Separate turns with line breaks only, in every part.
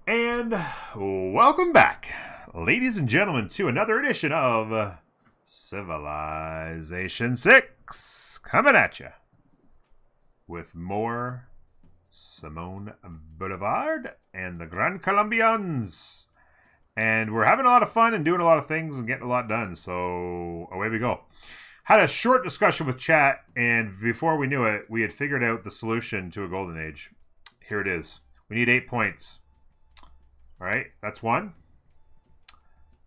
And welcome back, ladies and gentlemen, to another edition of Civilization 6, coming at you with more Simone Bolivar and the Gran Colombians. And we're having a lot of fun and doing a lot of things and getting a lot done, so away we go. Had a short discussion with chat, and before we knew it, we had figured out the solution to a golden age. Here it is. We need 8 points. All right, that's 1.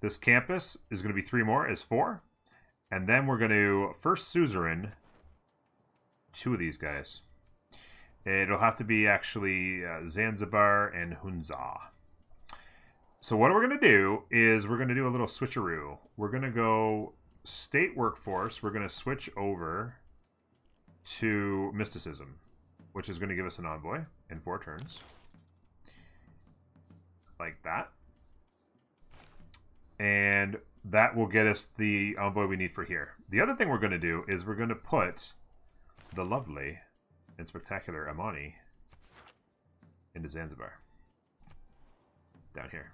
This campus is going to be 3 more, is 4. And then we're going to first suzerain 2 of these guys. It'll have to be actually Zanzibar and Hunza. So what we're going to do is we're going to do a little switcheroo. We're going to go state workforce. We're going to switch over to mysticism, which is going to give us an envoy in 4 turns. Like that. And that will get us the envoy we need for here. The other thing we're going to do is we're going to put the lovely and spectacular Amani into Zanzibar. Down here.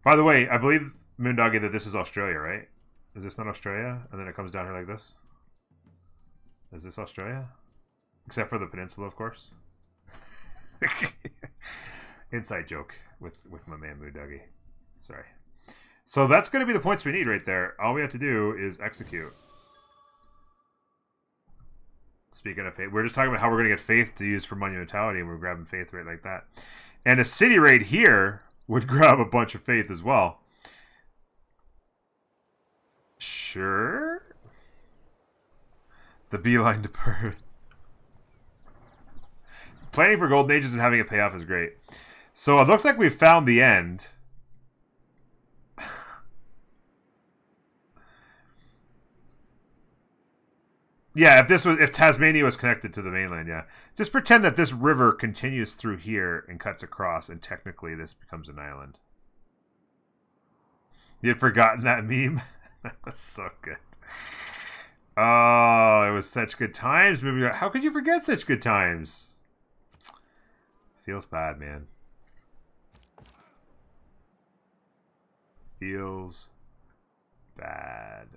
By the way, I believe, Moondoggy, that this is Australia, right? Is this not Australia? And then it comes down here like this? Is this Australia? Except for the peninsula, of course. Inside joke with my man Moondoggy. Sorry. So that's going to be the points we need right there. All we have to do is execute. Speaking of faith, we're just talking about how we're going to get faith to use for monumentality, and we're grabbing faith right like that. And a city raid here would grab a bunch of faith as well. Sure. The beeline to Perth. Planning for golden ages and having it pay off is great. So it looks like we've found the end. Yeah, if Tasmania was connected to the mainland, yeah. Just pretend that this river continues through here and cuts across, and technically this becomes an island. You had forgotten that meme? That was so good. Oh, it was such good times. How could you forget such good times? Feels bad, man. Feels bad.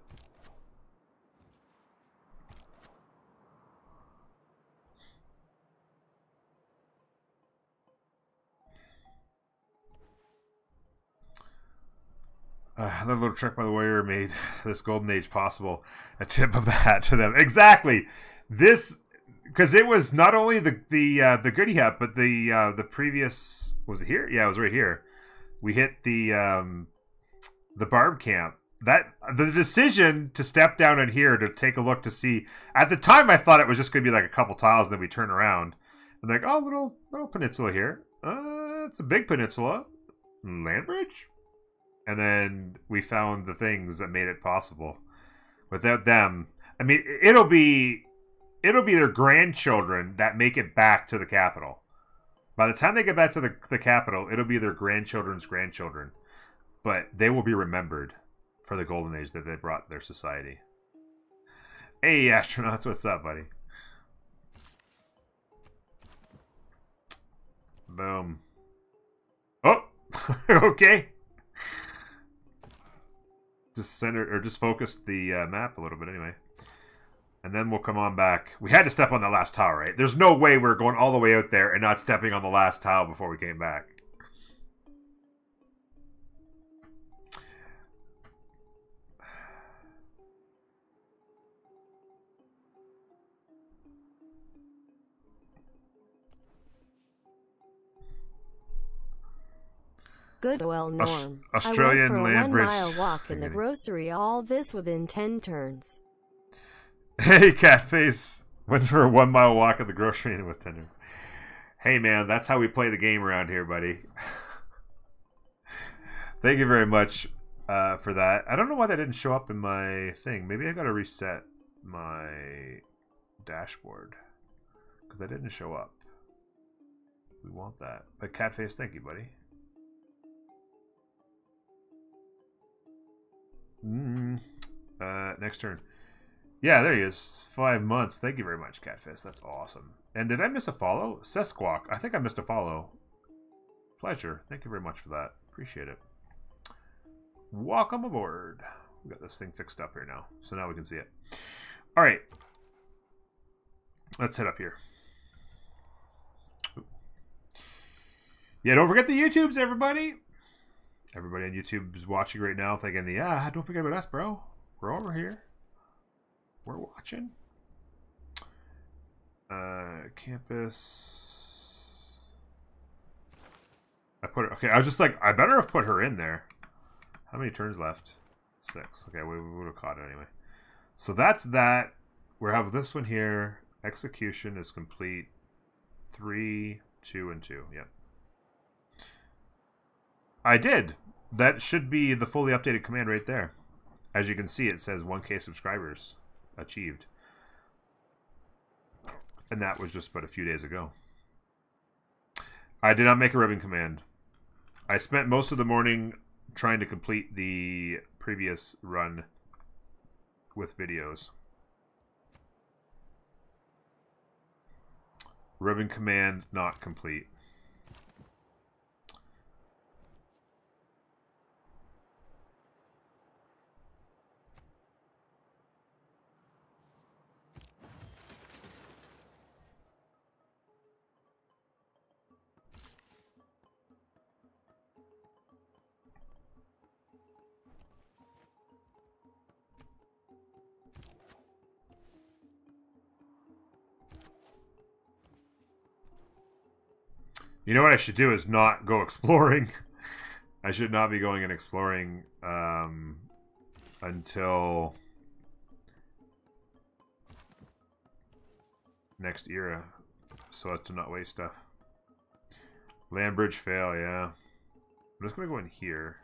That little trick by the warrior made this golden age possible. A tip of the hat to them. Exactly. This, because it was not only the goodie hat, but the previous, was it here? Yeah, it was right here. We hit the barb camp. That the decision to step down in here to take a look to see. At the time, I thought it was just going to be like a couple tiles, and then we turn around and like, oh, little peninsula here. It's a big peninsula. Land bridge. And then we found the things that made it possible. Without them, I mean, it'll be their grandchildren that make it back to the capital. By the time they get back to the capital, it'll be their grandchildren's grandchildren. But they will be remembered for the golden age that they brought their society. Hey, astronauts, what's up, buddy? Boom. Oh, okay. Just center or just focus the map a little bit anyway. And then we'll come on back. We had to step on that last tile, right? There's no way we're going all the way out there and not stepping on the last tile before we came back.
Good, well, Norm.
Australian
I went for a
land bridge.
1-mile walk in the grocery, all this within 10 turns.
Hey, Catface. Went for a 1-mile walk at the grocery and with 10 turns. Hey, man, that's how we play the game around here, buddy. Thank you very much for that. I don't know why that didn't show up in my thing. Maybe I got to reset my dashboard because that didn't show up. We want that. But Catface, thank you, buddy. Next turn. Yeah, there he is. 5 months. Thank you very much, Catfish. That's awesome. And did I miss a follow? Sesquawk. I think I missed a follow. Pleasure. Thank you very much for that. Appreciate it. Welcome aboard. We got this thing fixed up here now, so now we can see it. All right. Let's head up here. Yeah, don't forget the YouTubes, everybody. Everybody on YouTube is watching right now thinking, yeah, don't forget about us, bro. We're over here. We're watching. Campus. I put it. Okay, I was just like, I better have put her in there. How many turns left? 6. Okay, we would have caught it anyway. So that's that. We have this one here. Execution is complete. 3, 2, and 2. Yep. I did. That should be the fully updated command right there. As you can see, it says 1K subscribers achieved. And that was just but a few days ago. I did not make a ribbon command. I spent most of the morning trying to complete the previous run with videos. Ribbon command not complete. You know what I should do is not go exploring. I should not be going and exploring until next era, so as to not waste stuff. Land bridge fail, yeah. I'm just going to go in here,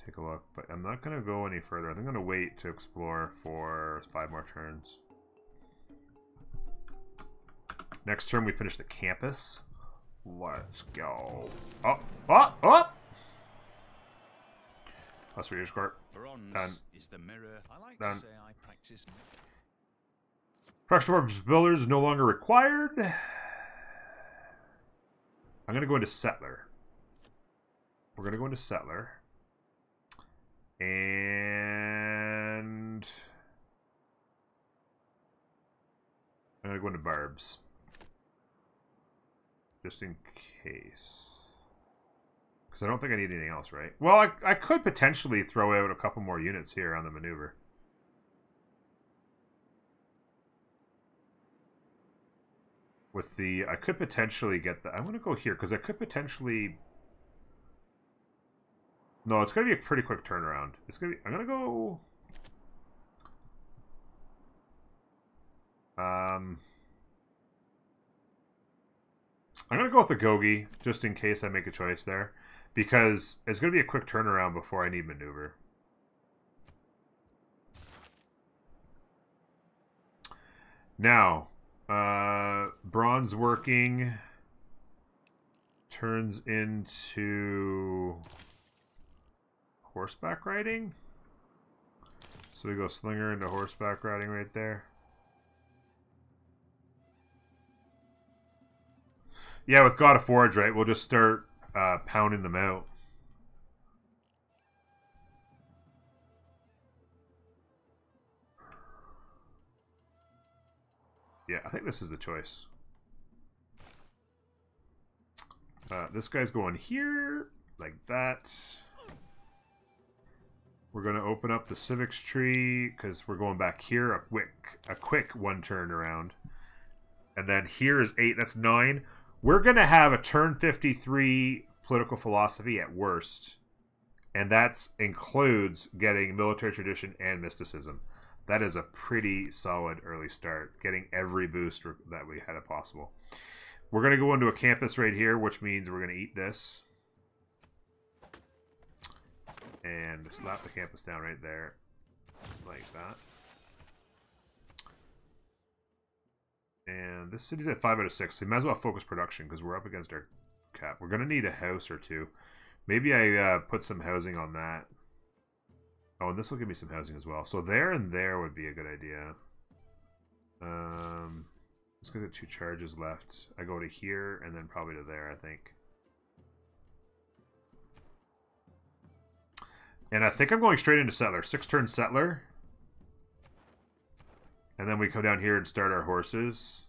take a look, but I'm not going to go any further. I think I'm going to wait to explore for 5 more turns. Next turn we finish the campus. Let's go. Oh, oh, oh! That's reader score. Done.
Is the mirror. I like
Done.
to say I practice.
Fractal Orbs Builders no longer required. I'm going to go into Settler. We're going to go into Settler. And I'm going to go into Barbs. Just in case. Because I don't think I need anything else, right? Well, I could potentially throw out a couple more units here on the maneuver. With the... I could potentially get the... I'm going to go here, because I could potentially... No, it's going to be a pretty quick turnaround. It's going to be... I'm going to go... I'm going to go with the Gogi, just in case I make a choice there. Because it's going to be a quick turnaround before I need maneuver. Now, bronze working turns into horseback riding. So we go slinger into horseback riding right there. Yeah, with God of Forge, right? We'll just start pounding them out. Yeah, I think this is the choice. This guy's going here, like that. We're going to open up the civics tree, because we're going back here, a quick one turn around. And then here is 8, that's 9. We're going to have a turn 53 political philosophy at worst. And that includes getting military tradition and mysticism. That is a pretty solid early start. Getting every boost that we had possible. We're going to go into a campus right here, which means we're going to eat this. And slap the campus down right there. Like that. And this city's at 5 out of 6. So we might as well focus production because we're up against our cap. We're going to need a house or two. Maybe I put some housing on that. Oh, and this will give me some housing as well. So there and there would be a good idea. Let's get 2 charges left. I go to here and then probably to there, I think. And I think I'm going straight into settler. 6-turn settler. And then we come down here and start our horses.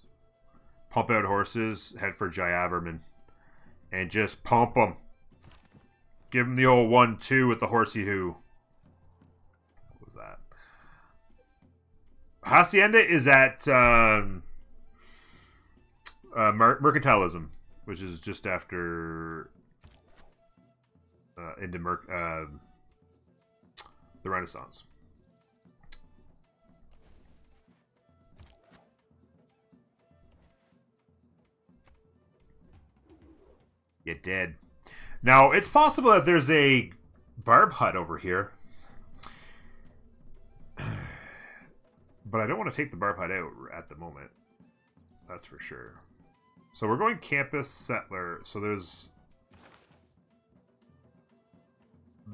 Pump out horses. Head for Jayaberman. And just pump them. Give them the old 1-2 with the horsey who. What was that? Hacienda is at mercantilism, which is just after into the Renaissance. You did. Now, it's possible that there's a barb hut over here. But I don't want to take the barb hut out at the moment. That's for sure. So we're going campus settler. So there's...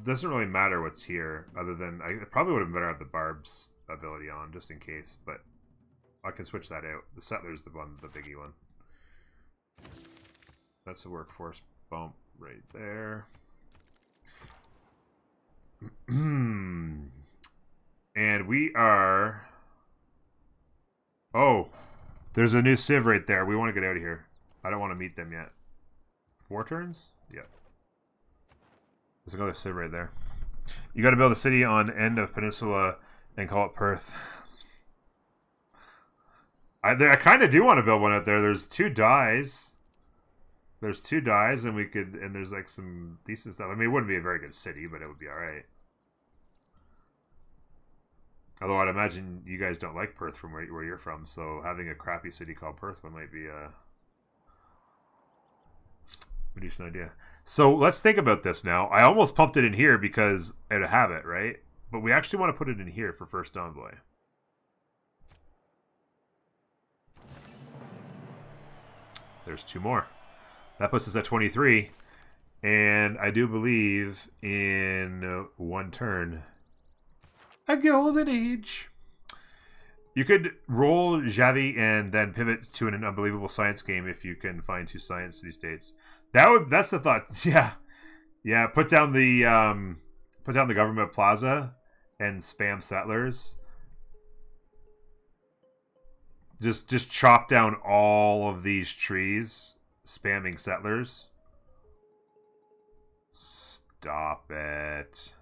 Doesn't really matter what's here, other than... I probably would have better have the barb's ability on, just in case. But I can switch that out. The settler's the one, the biggie one. That's a workforce bump right there. And we are... Oh, there's a new civ right there. We want to get out of here. I don't want to meet them yet. 4 turns? Yep. There's another civ right there. You got to build a city on end of peninsula and call it Perth. I kind of do want to build one out there. There's 2 dies. There's 2 dies, and we could, and there's like some decent stuff. I mean, it wouldn't be a very good city, but it would be all right. Although I'd imagine you guys don't like Perth from where you're from, so having a crappy city called Perth might be a decent idea. So let's think about this now. I almost pumped it in here because out of habit, right? But we actually want to put it in here for first envoy. There's 2 more. That puts us at 23. And I do believe in 1 turn, a golden age. You could roll Javi and then pivot to an unbelievable science game if you can find 2 science these days. That's the thought. Yeah. Put down the government plaza and spam settlers. Just chop down all of these trees. Spamming settlers. Stop it.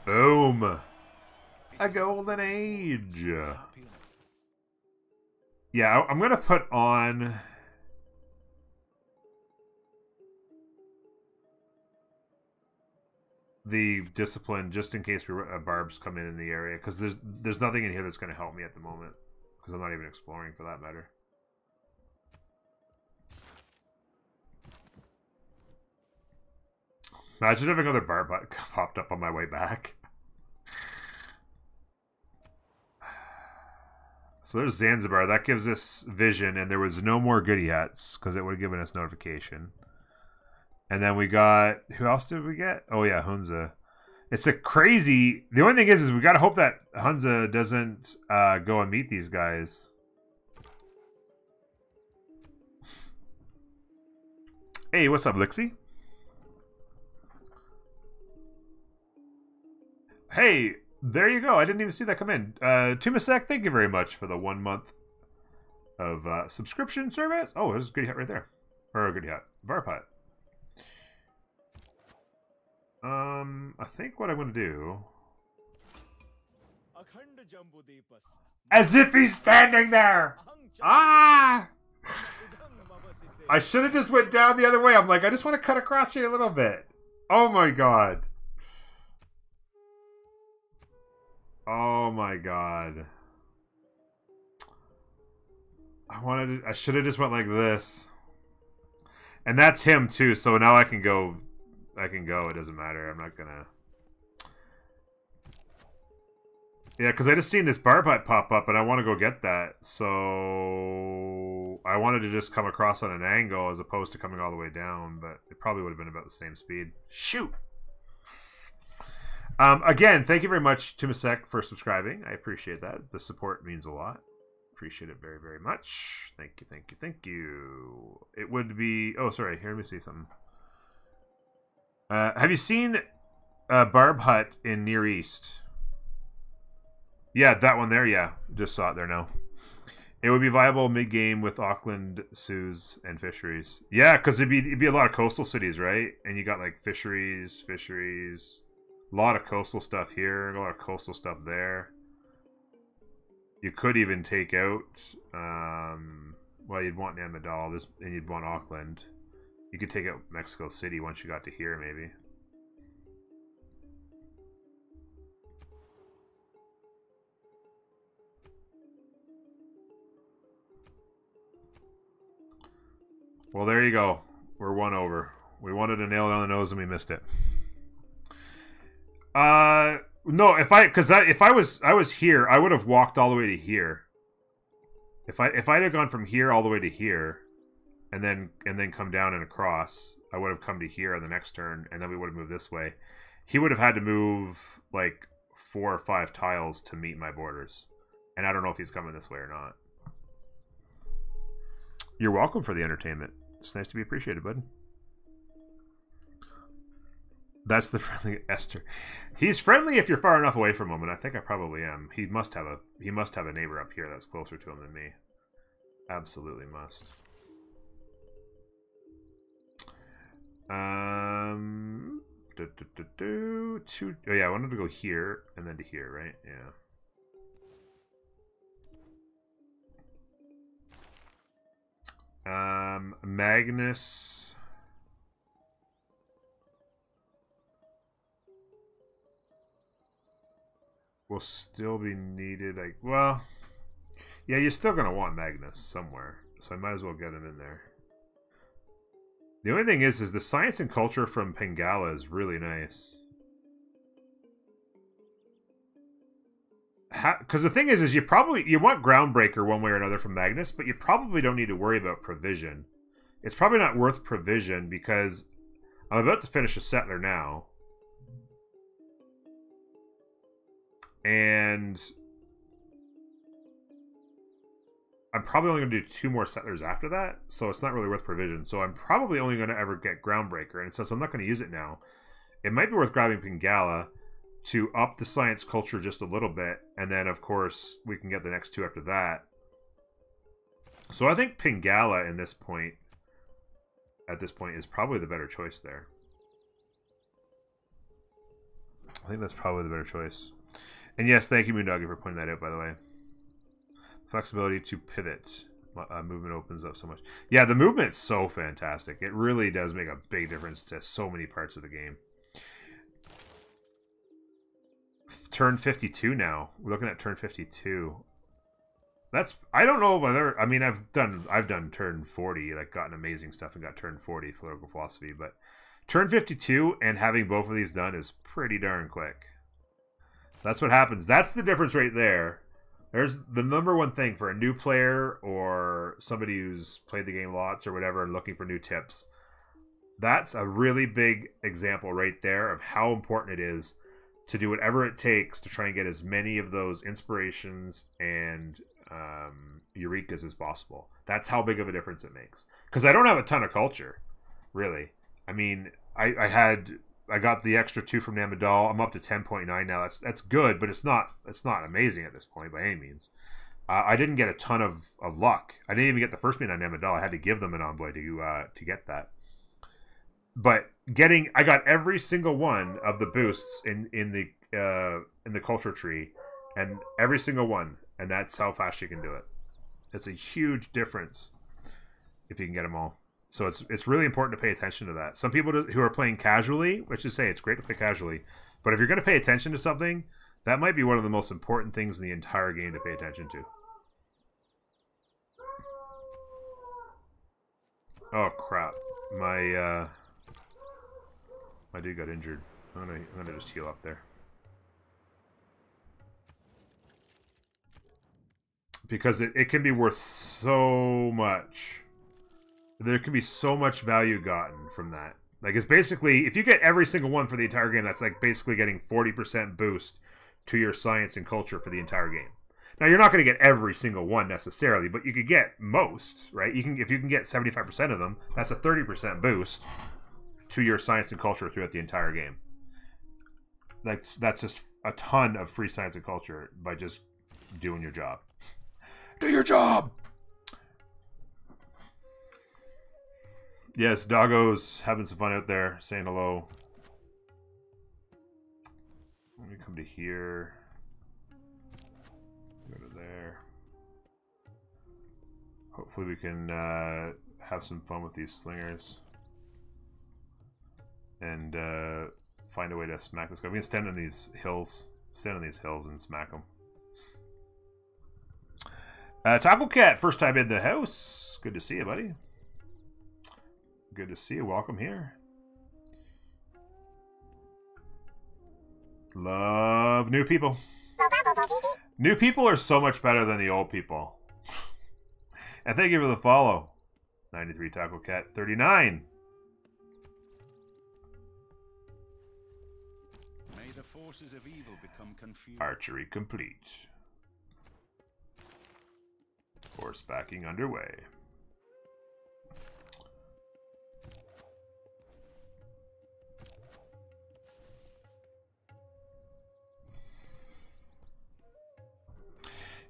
Boom. A golden age. Yeah, I'm going to put on... the discipline just in case barbs come in the area, because there's nothing in here that's going to help me at the moment, because I'm not even exploring for that matter. Imagine if another barb popped up on my way back. So there's Zanzibar. That gives us vision, and there was no more goodie hats because it would have given us notification. And then we got... Who else did we get? Oh, yeah, Hunza. It's a crazy... The only thing is we got to hope that Hunza doesn't go and meet these guys. Hey, what's up, Lixie? Hey, there you go. I didn't even see that come in. Tumasek, thank you very much for the 1 month of subscription service. Oh, there's a goodie hat right there. Or a goodie hat. Varp hat. I think what I'm going to do... As if he's standing there! Ah! I should have just went down the other way. I'm like, I just want to cut across here a little bit. Oh my god. Oh my god. I should have just went like this. And that's him too, so now I can go. It doesn't matter. I'm not gonna... Yeah, because I just seen this barb hut pop up and I want to go get that. So I wanted to just come across on an angle as opposed to coming all the way down, but it probably would have been about the same speed. Shoot! Again, thank you very much, Tumasek, for subscribing. I appreciate that. The support means a lot. appreciate it very, very much. Thank you, thank you, thank you. It would be... Oh, sorry. Here, let me see something. Have you seen Barb Hut in Near East? Yeah, that one there, yeah. Just saw it there now. It would be viable mid-game with Auckland, Suez, and fisheries. Yeah, because it'd be a lot of coastal cities, right? And you got, like, fisheries. A lot of coastal stuff here. A lot of coastal stuff there. You could even take out... well, you'd want Namadal, and you'd want Auckland. You could take out Mexico City once you got to here, maybe. Well, there you go. We're one over. We wanted to nail it on the nose and we missed it. No, if I was here, I would have walked all the way to here. If I'd have gone from here all the way to here, and then come down and across, I would have come to here on the next turn, and then we would have moved this way. He would have had to move like 4 or 5 tiles to meet my borders, and I don't know if he's coming this way or not. You're welcome for the entertainment. It's nice to be appreciated, bud. That's the friendly Esther. He's friendly if you're far enough away from him, and I think I probably am. He must have a neighbor up here that's closer to him than me. Absolutely must. Oh yeah, I wanted to go here and then to here, right? Yeah. Magnus. Will still be needed. Like, well, yeah, you're still gonna want Magnus somewhere, so I might as well get him in there. The only thing is the science and culture from Pengala is really nice. Because the thing is you want Groundbreaker one way or another from Magnus, but you probably don't need to worry about provision. It's probably not worth provision because I'm about to finish a settler now. And I'm probably only going to do 2 more settlers after that, so it's not really worth provision. So I'm probably only going to ever get Groundbreaker, and since I'm not going to use it now, it might be worth grabbing Pengala to up the science culture just a little bit, and then, of course, we can get the next 2 after that. So I think Pengala at this point is probably the better choice there. I think that's probably the better choice. And yes, thank you, Moondoggy, for pointing that out, by the way. Flexibility to pivot. Movement opens up so much. Yeah, the movement's so fantastic. It really does make a big difference to so many parts of the game. Turn 52 now. We're looking at turn 52. I don't know if I've done turn 40, like gotten amazing stuff and got turn 40 political philosophy, but turn 52 and having both of these done is pretty darn quick. That's what happens. That's the difference right there. There's the number one thing for a new player or somebody who's played the game lots or whatever and looking for new tips. That's a really big example right there of how important it is to do whatever it takes to try and get as many of those inspirations and Eurekas as possible. That's how big of a difference it makes. Because I don't have a ton of culture, really. I mean, I got the extra 2 from Namadal. I'm up to 10.9 now. That's good, but it's not amazing at this point by any means. I didn't get a ton of luck. I didn't even get the first meet on Namadal. I had to give them an envoy to get that. But I got every single one of the boosts in the culture tree, and every single one, and that's how fast you can do it. It's a huge difference if you can get them all. So it's really important to pay attention to that. Some people who are playing casually, which is say it's great to play casually, but if you're going to pay attention to something, that might be one of the most important things in the entire game to pay attention to. Oh crap! My dude got injured. I'm gonna just heal up there because it can be worth so much. There can be so much value gotten from that. Like, it's basically, if you get every single one for the entire game, that's like basically getting 40% boost to your science and culture for the entire game. Now you're not going to get every single one necessarily, but you could get most, right? If you can get 75% of them, that's a 30% boost to your science and culture throughout the entire game. Like that's just a ton of free science and culture by just doing your job. Do your job. Yes, Doggo's having some fun out there, saying hello. Let me come to here. Go to there. Hopefully we can have some fun with these slingers. And find a way to smack this guy. We can stand on these hills. Stand on these hills and smack them. Taco Cat, first time in the house. Good to see you, buddy. Good to see you. Welcome here. Love new people. New people are so much better than the old people. And thank you for the follow. 93 Taco Cat 39.
May the forces of evil become confused.
Archery complete. Force backing underway.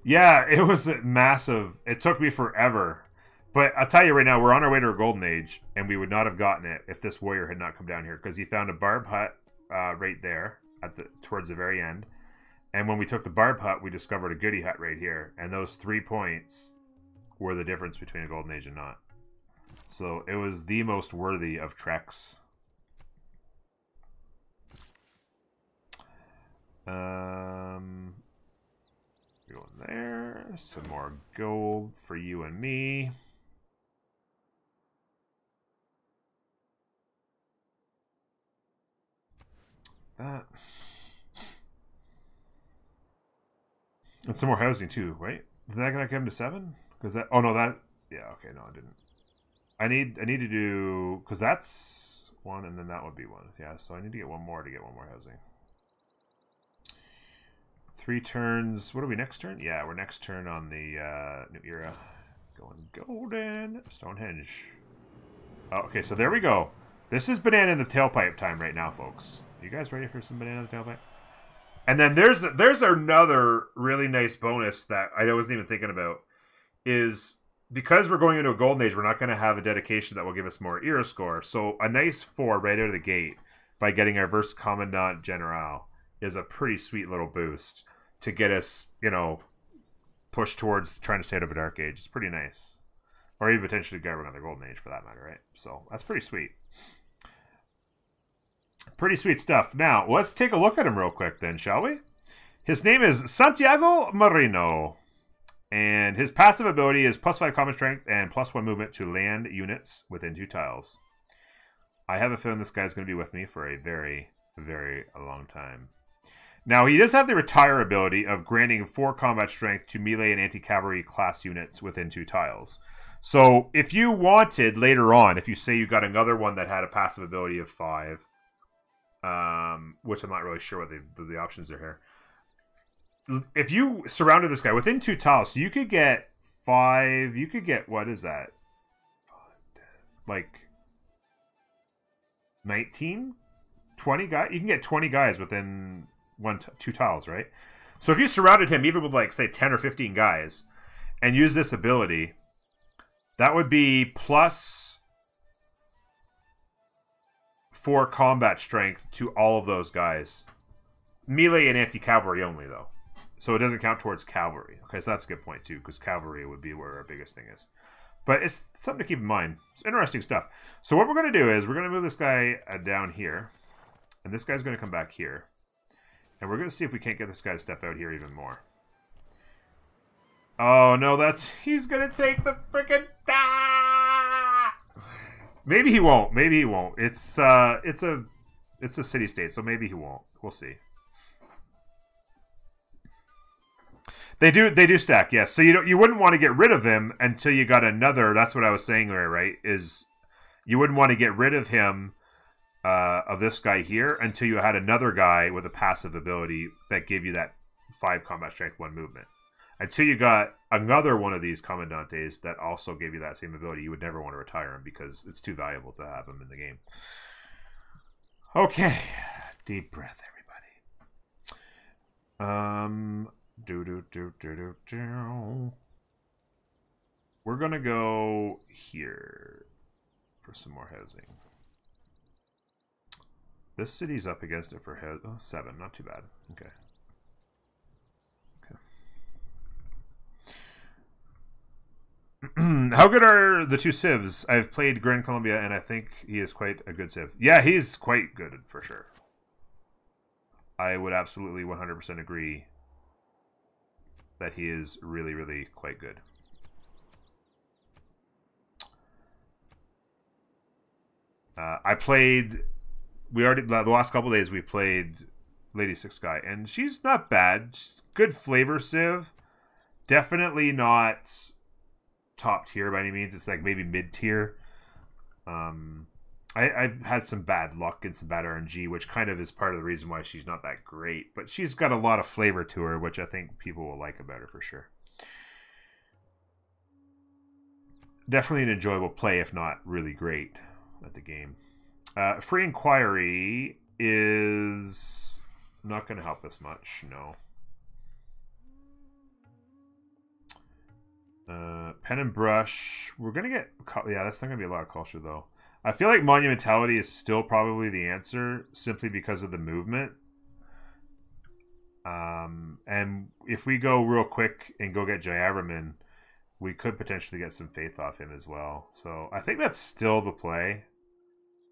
Yeah, it was massive. It took me forever. But I'll tell you right now, we're on our way to a golden age, and we would not have gotten it if this warrior had not come down here, because he found a barb hut right there at towards the very end. And when we took the barb hut, we discovered a goody hut right here. And those 3 points were the difference between a golden age and not. So it was the most worthy of treks. Go in there. Some more gold for you and me. That. And some more housing too, right? Is that gonna come to 7? Because that. Oh no, that. Yeah. Okay. No, I didn't. I need to do because that's 1, and then that would be 1. Yeah. So I need to get 1 more to get 1 more housing. 3 turns. What are we next turn? Yeah, we're next turn on the new era. Going golden. Stonehenge. Oh, okay, so there we go. This is banana in the tailpipe time right now, folks. You guys ready for some banana in the tailpipe? And then there's another really nice bonus that I wasn't even thinking about. Is because we're going into a golden age, we're not going to have a dedication that will give us more era score. So a nice 4 right out of the gate by getting our Verse Comandante General is a pretty sweet little boost to get us, you know, push towards trying to stay out of a dark age. It's pretty nice. Or even potentially get another golden age for that matter, right? So that's pretty sweet. Pretty sweet stuff. Now, let's take a look at him real quick then, shall we? His name is Santiago Marino. And his passive ability is +5 combat strength and +1 movement to land units within 2 tiles. I have a feeling this guy's going to be with me for a very, very long time. Now, he does have the retire ability of granting 4 combat strength to melee and anti-cavalry class units within 2 tiles. So, if you wanted later on, if you say you got another one that had a passive ability of 5, which I'm not really sure what the options are here. If you surrounded this guy within 2 tiles, so you could get 5, you could get, what is that? Like 19? 20 guys? You can get 20 guys within 2 tiles, right? So if you surrounded him even with like say 10 or 15 guys and use this ability, that would be +4 combat strength to all of those guys. Melee and anti-cavalry only though. So it doesn't count towards cavalry. Okay, so that's a good point too, because cavalry would be where our biggest thing is. But it's something to keep in mind. It's interesting stuff. So what we're going to do is we're going to move this guy down here. And this guy's going to come back here. And we're going to see if we can't get this guy to step out here even more. Oh, no, he's going to take the freaking... Maybe he won't. Maybe he won't. It's a city-state, so maybe he won't. We'll see. They do stack, yes. So you wouldn't want to get rid of him until you got another. That's what I was saying there, right? Is you wouldn't want to get rid of him, of this guy here, until you had another guy with a passive ability that gave you that 5 combat strength, 1 movement. until you got another one of these Commandantes that also gave you that same ability, you would never want to retire him because it's too valuable to have him in the game. Okay, deep breath, everybody. We're gonna go here for some more housing. This city's up against it for 7, not too bad. Okay. How good are the two civs? I've played Gran Colombia, and I think he is quite a good civ. Yeah, he's quite good, for sure. I would absolutely 100% agree that he is really, really quite good. I played... the last couple days, we played Lady Six Sky, and she's not bad. Good flavor civ. Definitely not top tier by any means. It's like maybe mid tier. I had some bad luck and some bad RNG, which kind of is part of the reason why she's not that great. But she's got a lot of flavor to her, which I think people will like about her for sure. Definitely an enjoyable play, if not really great at the game. Free Inquiry is not going to help us much, no. Pen and Brush, we're going to get... Yeah, that's not going to be a lot of culture, though. I feel like Monumentality is still probably the answer, simply because of the movement. And if we go real quick and go get Jayavraman, we could potentially get some faith off him as well. So I think that's still the play.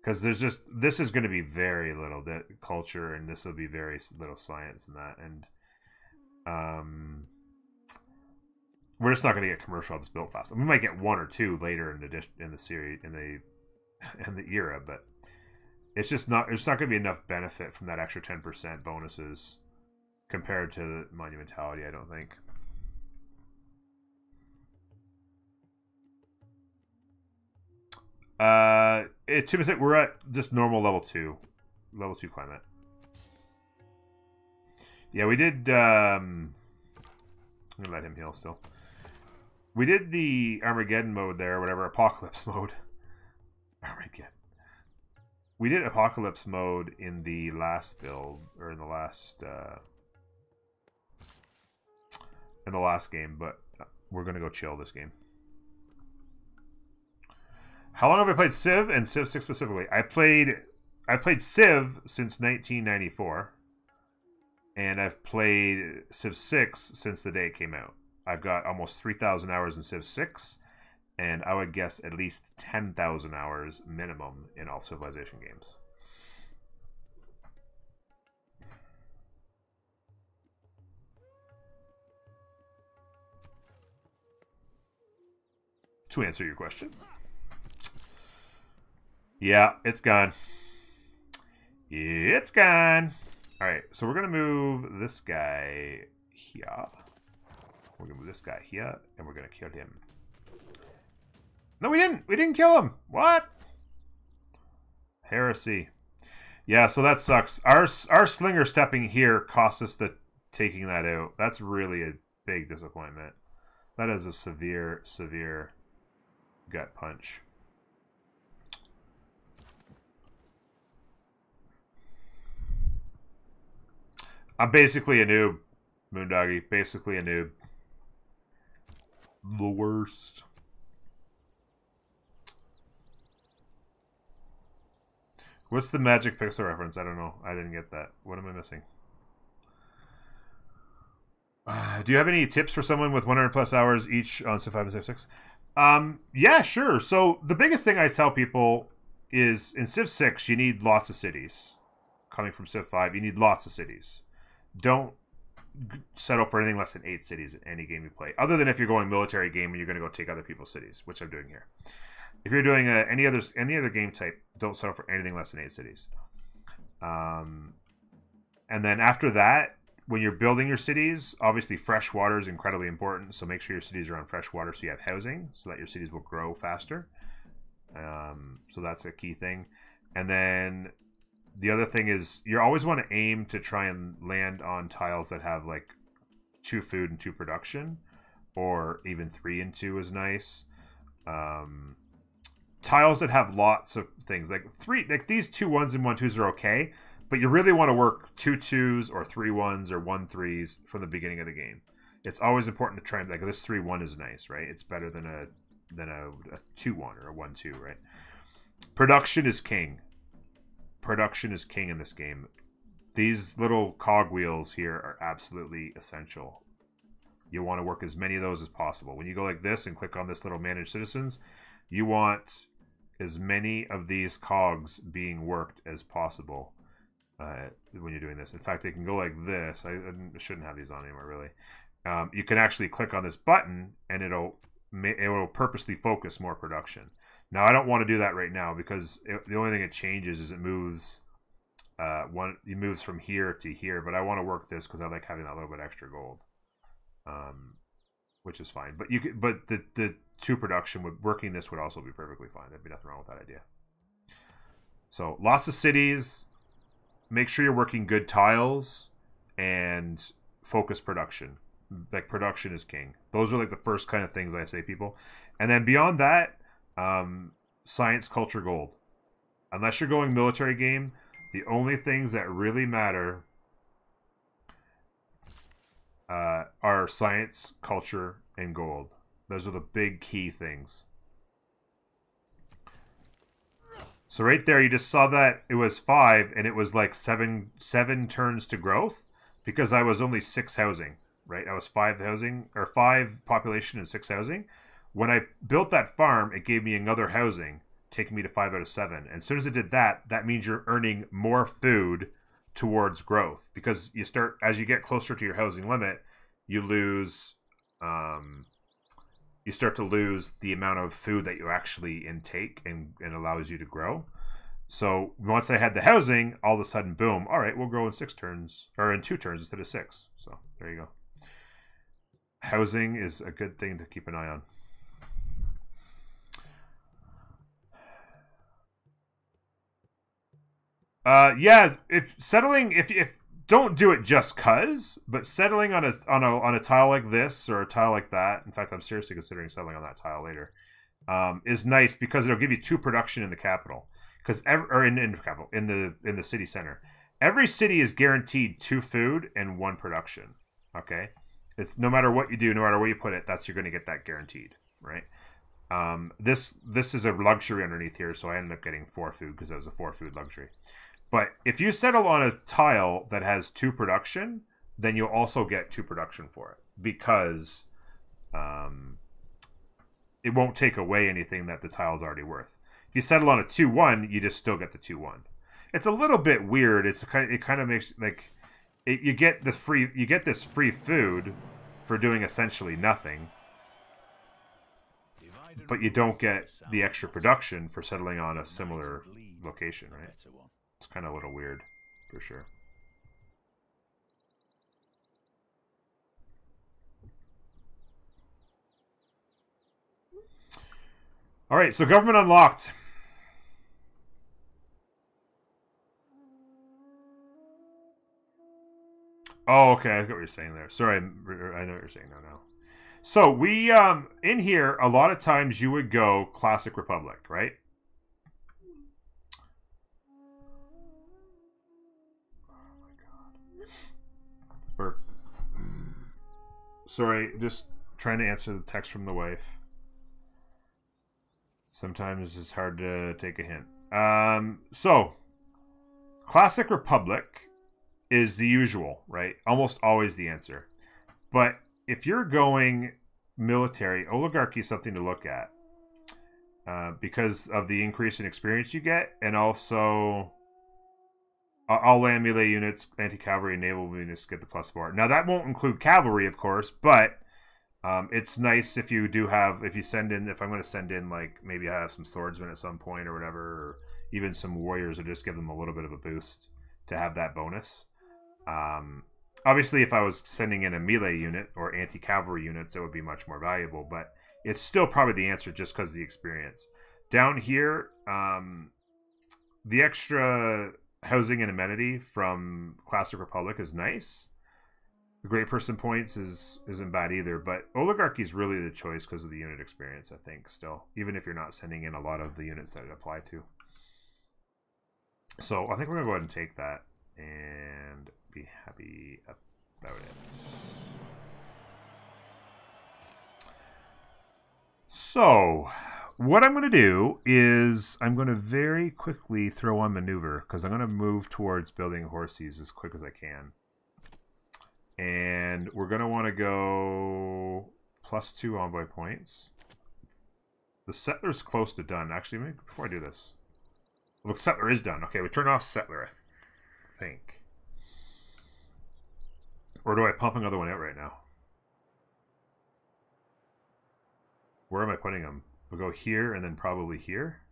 Because there's just... This is going to be very little culture, and this will be very little science in that. And... we're just not going to get commercial hubs built fast. We might get 1 or 2 later in the series in the era, but it's just not. There's not going to be enough benefit from that extra 10% bonuses compared to the Monumentality, I don't think. We're at just normal level 2 climate. Yeah, we did. I'm gonna let him heal still. We did the Armageddon mode there, whatever, Apocalypse mode. Armageddon. We did Apocalypse mode in the last build, or in the last game, but we're gonna go chill this game. How long have I played Civ and Civ 6 specifically? I've played Civ since 1994, and I've played Civ 6 since the day it came out. I've got almost 3,000 hours in Civ 6, and I would guess at least 10,000 hours minimum in all Civilization games. To answer your question. Yeah, it's gone. It's gone. Alright, so we're going to move this guy here. We're going to move this guy here, and we're going to kill him. No, we didn't. We didn't kill him. What? Heresy. Yeah, so that sucks. Our slinger stepping here cost us the taking that out. That's really a big disappointment. That is a severe, severe gut punch. I'm basically a noob, Moondoggy. Basically a noob. The worst. What's the Magic Pixel reference? I don't know. I didn't get that. What am I missing? Do you have any tips for someone with 100 plus hours each on Civ 5 and Civ 6? Yeah, sure. So the biggest thing I tell people is in Civ 6, you need lots of cities. Coming from Civ 5, you need lots of cities. Don't settle for anything less than 8 cities in any game you play. Other than if you're going military game and you're going to go take other people's cities, which I'm doing here. If you're doing any other game type, don't settle for anything less than 8 cities. And then after that, when you're building your cities, obviously fresh water is incredibly important. So make sure your cities are on fresh water so you have housing so that your cities will grow faster. So that's a key thing. And then the other thing is you always want to aim to try and land on tiles that have like 2 food and 2 production, or even 3 and 2 is nice. Tiles that have lots of things, like these 2 1s and 1 2s are okay, but you really want to work 2 2s or 3 1s or 1 3s from the beginning of the game. It's always important to try and, like, this 3 1 is nice, right? It's better than a 2 1 or a 1 2, right? Production is king. Production is king in this game. These little cogwheels here are absolutely essential. You want to work as many of those as possible. When you go like this and click on this little manage citizens, you want as many of these cogs being worked as possible when you're doing this. In fact, they can go like this. I shouldn't have these on anymore, really. You can actually click on this button, and it will purposely focus more production. Now, I don't want to do that right now because the only thing it changes is it moves. It moves from here to here, but I want to work this because I like having that little bit extra gold, which is fine. But the 2 production working this would also be perfectly fine. There'd be nothing wrong with that idea. So lots of cities. Make sure you're working good tiles and focus production. Like, production is king. Those are like the first kind of things I say, people. And then beyond that, science, culture, gold. Unless you're going military game, the only things that really matter are science, culture, and gold. Those are the big key things. So right there, you just saw that it was 5, and it was like 7 turns to growth because I was only 6 housing, right? I was 5 housing, or 5 population and 6 housing. When I built that farm, it gave me another housing, taking me to 5 out of 7. And as soon as it did that, that means you're earning more food towards growth, because you start, as you get closer to your housing limit, you lose, you start to lose the amount of food that you actually intake and allows you to grow. So once I had the housing, all of a sudden, boom, all right, we'll grow in 6 turns, or in 2 turns instead of 6. So there you go. Housing is a good thing to keep an eye on. Yeah, if don't do it just cause, but settling on a tile like this or a tile like that. In fact, I'm seriously considering settling on that tile later. Is nice because it'll give you 2 production in the capital, because in the city center. Every city is guaranteed 2 food and 1 production. Okay, it's no matter what you do, no matter where you put it, you're going to get that guaranteed, right? This is a luxury underneath here, so I ended up getting 4 food because that was a 4 food luxury. But if you settle on a tile that has 2 production, then you'll also get 2 production for it, because it won't take away anything that the tile's already worth. If you settle on a 2-1, you just still get the 2-1. It's a little bit weird. It kind of makes like you get this free food for doing essentially nothing, but you don't get the extra production for settling on a similar location, right? It's kind of a little weird, for sure. All right, so government unlocked. Oh, okay, I get what you're saying there. Sorry, I know what you're saying now. So we, in here, a lot of times you would go Classic Republic, right? Sorry, just trying to answer the text from the wife. Sometimes it's hard to take a hint. So, Classic Republic is the usual, right? Almost always the answer. But if you're going military, oligarchy is something to look at. Because of the increase in experience you get, and also all land melee units, anti-cavalry, and naval units get the +4. Now that won't include cavalry, of course, but it's nice if you do have, if I'm going to send in, like, maybe I have some swordsmen at some point or whatever, or even some warriors, or just give them a little bit of a boost to have that bonus. Obviously, if I was sending in a melee unit or anti-cavalry units, it would be much more valuable, but it's still probably the answer just because of the experience. Down here, the extra housing and amenity from Classic Republic is nice. The great person points isn't bad either, but oligarchy is really the choice because of the unit experience, I think, still. Even if you're not sending in a lot of the units that it apply to. So I think we're going to go ahead and take that and be happy about it. So what I'm going to do is I'm going to very quickly throw on maneuver because I'm going to move towards building horses as quick as I can. And we're going to want to go +2 envoy points. The settler's close to done. Actually, maybe before I do this. Well, the settler is done. Okay, we turn off settler, I think. Or do I pump another one out right now? Where am I putting them? We'll go here and then probably here.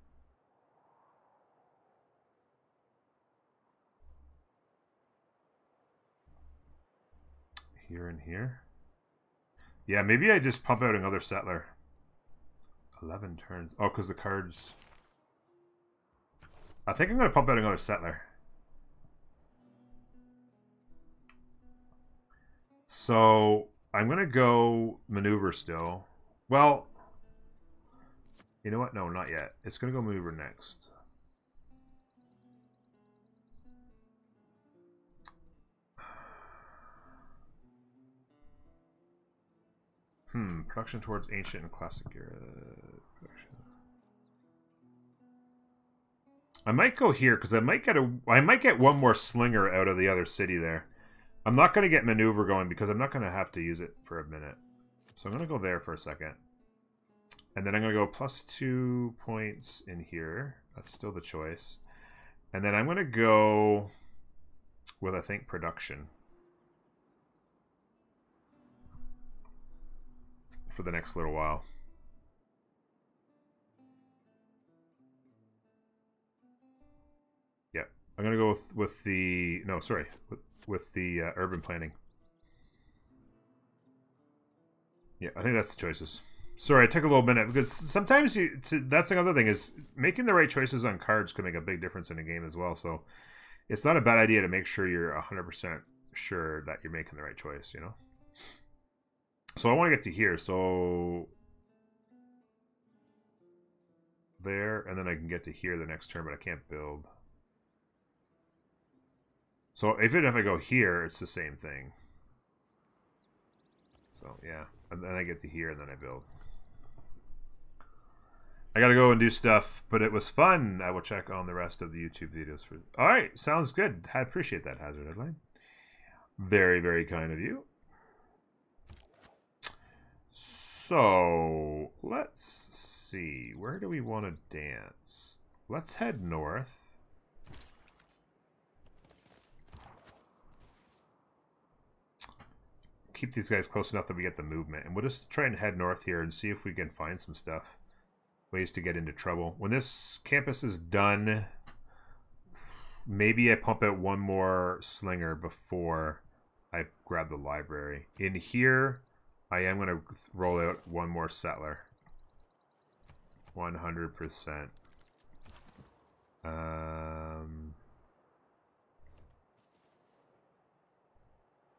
Here and here. Yeah, maybe I just pump out another settler. 11 turns. Oh, because the cards... I think I'm going to pump out another settler. So, I'm going to go maneuver still. Well, you know what? No, not yet. It's going to go maneuver next. Production towards ancient and classic era. Production. I might go here because I might get one more slinger out of the other city there. I'm not going to get maneuver going because I'm not going to have to use it for a minute. So I'm going to go there for a second. And then I'm going to go +2 points in here. That's still the choice. And then I'm going to go with, I think, production. For the next little while. Yeah, I'm gonna go with the with the urban planning. Yeah, I think that's the choices. Sorry, I took a little minute because sometimes that's another thing is making the right choices on cards can make a big difference in a game as well. So it's not a bad idea to make sure you're 100% sure that you're making the right choice. You know. So I want to get to here, so there, and then I can get to here the next turn, but I can't build. So even if I go here, it's the same thing. So yeah, and then I get to here, and then I build. I gotta go and do stuff, but it was fun. I will check on the rest of the YouTube videos for. All right, sounds good. I appreciate that, Hazard Headline. Very, very kind of you. So, let's see. Where do we want to dance? Let's head north. Keep these guys close enough that we get the movement. And we'll just try and head north here and see if we can find some stuff. Ways to get into trouble. When this campus is done, maybe I pump out one more slinger before I grab the library. In here... I am going to roll out one more settler. 100%.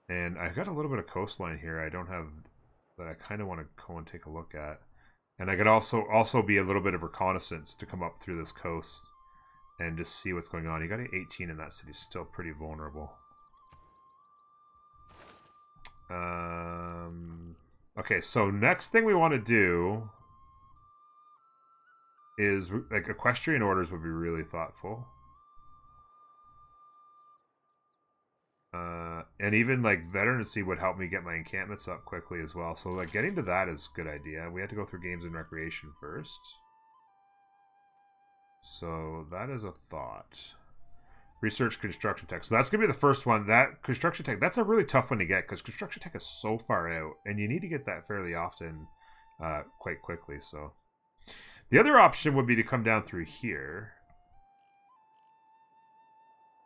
And I've got a little bit of coastline here I don't have that I kind of want to go and take a look at. And I could also be a little bit of reconnaissance to come up through this coast and just see what's going on. You got an 18 in that city, still pretty vulnerable. Okay, so next thing we want to do is like equestrian orders would be really thoughtful. And even like veterancy would help me get my encampments up quickly as well. So like getting to that is a good idea. We have to go through games and recreation first. So that is a thought. Research construction tech. So that's going to be the first one. That construction tech, that's a really tough one to get because construction tech is so far out. And you need to get that fairly often, quite quickly. So the other option would be to come down through here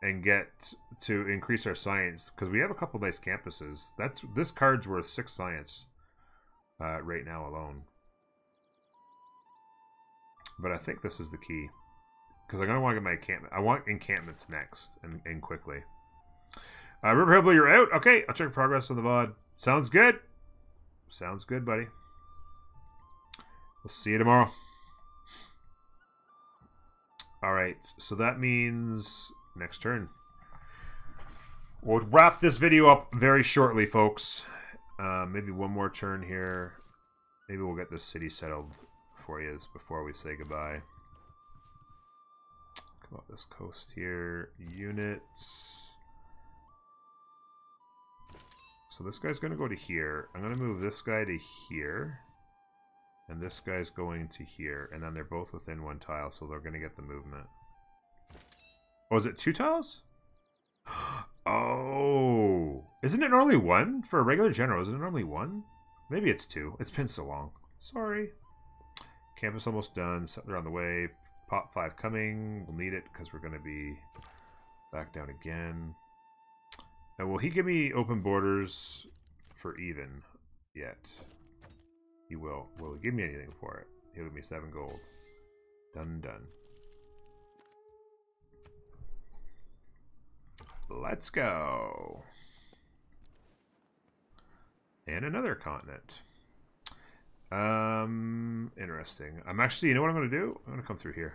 and get to increase our science because we have a couple nice campuses. This card's worth 6 science right now alone. But I think this is the key. Because I'm going to want to get my encampment. I want encampments next and quickly. River Hillbilly, you're out. Okay, I'll check progress on the VOD. Sounds good. Sounds good, buddy. We'll see you tomorrow. Alright, so that means next turn. We'll wrap this video up very shortly, folks. Maybe one more turn here. Maybe we'll get this city settled for you before we say goodbye. Come up this coast here. Units. So this guy's going to go to here. I'm going to move this guy to here. And this guy's going to here. And then they're both within one tile, so they're going to get the movement. Oh, is it 2 tiles? Oh. Isn't it normally 1? For a regular general, isn't it normally 1? Maybe it's 2. It's been so long. Sorry. Campus almost done. Settler on the way. Pop 5 coming. We'll need it because we're going to be back down again. And will he give me open borders for even yet? He will. Will he give me anything for it? He'll give me 7 gold. Done. Let's go. And another continent. Interesting. I'm actually, you know what I'm going to do? I'm going to come through here.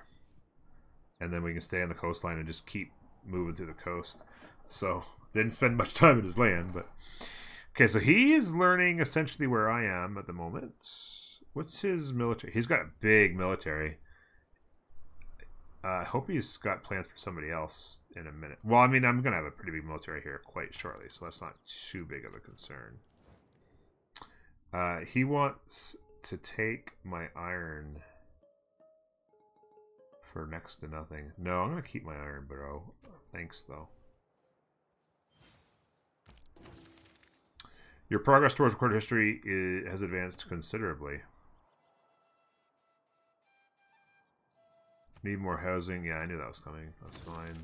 And then we can stay on the coastline and just keep moving through the coast. So, didn't spend much time in his land, but... Okay, so he is learning essentially where I am at the moment. What's his military? He's got a big military. I hope he's got plans for somebody else in a minute. Well, I mean, I'm going to have a pretty big military here quite shortly, so that's not too big of a concern. He wants to take my iron for next to nothing. No, I'm going to keep my iron, bro. Thanks, though. Your progress towards recorded history has advanced considerably. Need more housing. Yeah, I knew that was coming. That's fine.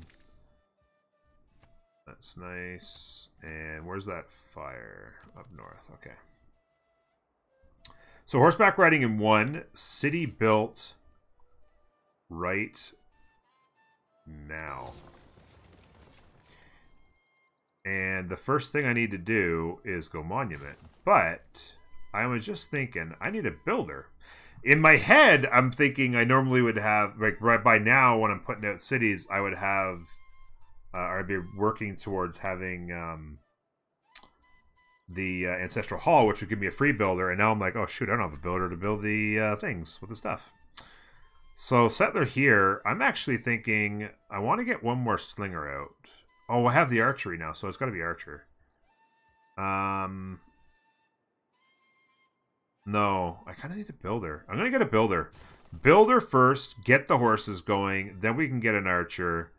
That's nice. And where's that fire? Up north. Okay. So horseback riding in 1. City built right now. And the first thing I need to do is go monument. But I was just thinking, I need a builder. In my head, I'm thinking I normally would have, like right by now when I'm putting out cities, I would have, or I'd be working towards having the Ancestral Hall, which would give me a free builder. And now I'm like, oh shoot, I don't have a builder to build the things with the stuff. So settler here, I'm actually thinking I want to get one more slinger out. Oh, I have the archery now, so it's got to be archer. No, I kind of need a builder. I'm going to get a builder. Builder first, get the horses going, then we can get an archer,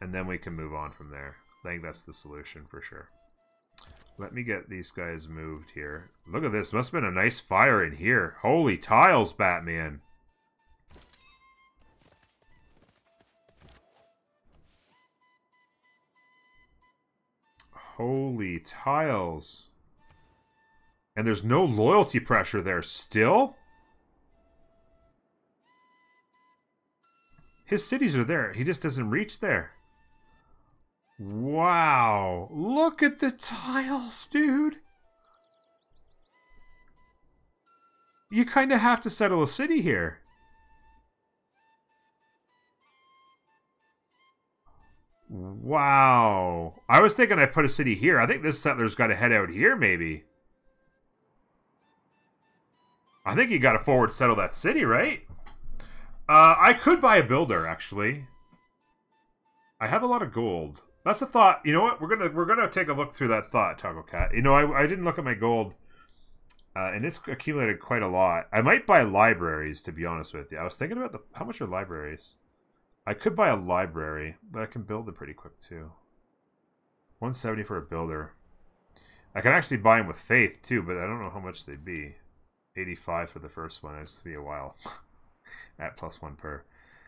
and then we can move on from there. I think that's the solution for sure. Let me get these guys moved here. Look at this. Must have been a nice fire in here. Holy tiles, Batman. Holy tiles. And there's no loyalty pressure there still? His cities are there. He just doesn't reach there. Wow. Look at the tiles, dude. You kind of have to settle a city here. Wow. I was thinking I put a city here. I think this settler's got to head out here, maybe. I think you got to forward settle that city, right? I could buy a builder, actually. I have a lot of gold. That's a thought. You know what? We're gonna take a look through that thought, Taco Cat. You know, I didn't look at my gold, and it's accumulated quite a lot. I might buy libraries, to be honest with you. I was thinking about how much are libraries? I could buy a library, but I can build it pretty quick too. 170 for a builder. I can actually buy them with faith too, but I don't know how much they'd be. 85 for the first one. It's gonna be a while. At +1 per.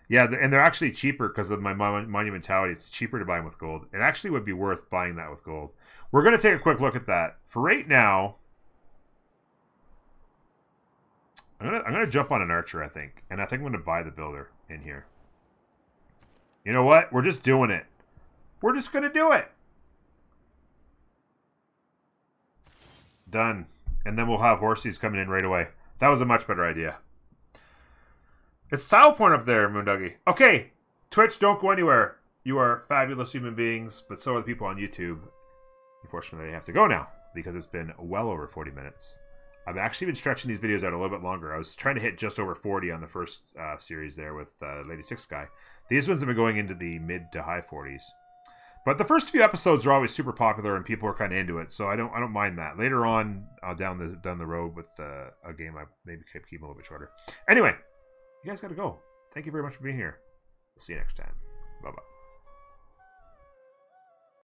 Yeah, and they're actually cheaper because of my monumentality. It's cheaper to buy them with gold. It actually would be worth buying that with gold. We're going to take a quick look at that. For right now, I'm gonna jump on an archer, I think. And I think I'm going to buy the builder in here. You know what? We're just doing it. We're just going to do it. Done. And then we'll have horsies coming in right away. That was a much better idea. It's Style Point up there, Moonduggy. Okay, Twitch, don't go anywhere. You are fabulous human beings, but so are the people on YouTube. Unfortunately, they have to go now because it's been well over 40 minutes. I've actually been stretching these videos out a little bit longer. I was trying to hit just over 40 on the first series there with Lady Six Guy. These ones have been going into the mid to high 40s. But the first few episodes are always super popular and people are kind of into it, so I don't mind that. Later on, down the road with a game, I maybe keep them a little bit shorter. Anyway, you guys got to go. Thank you very much for being here. We'll see you next time. Bye bye.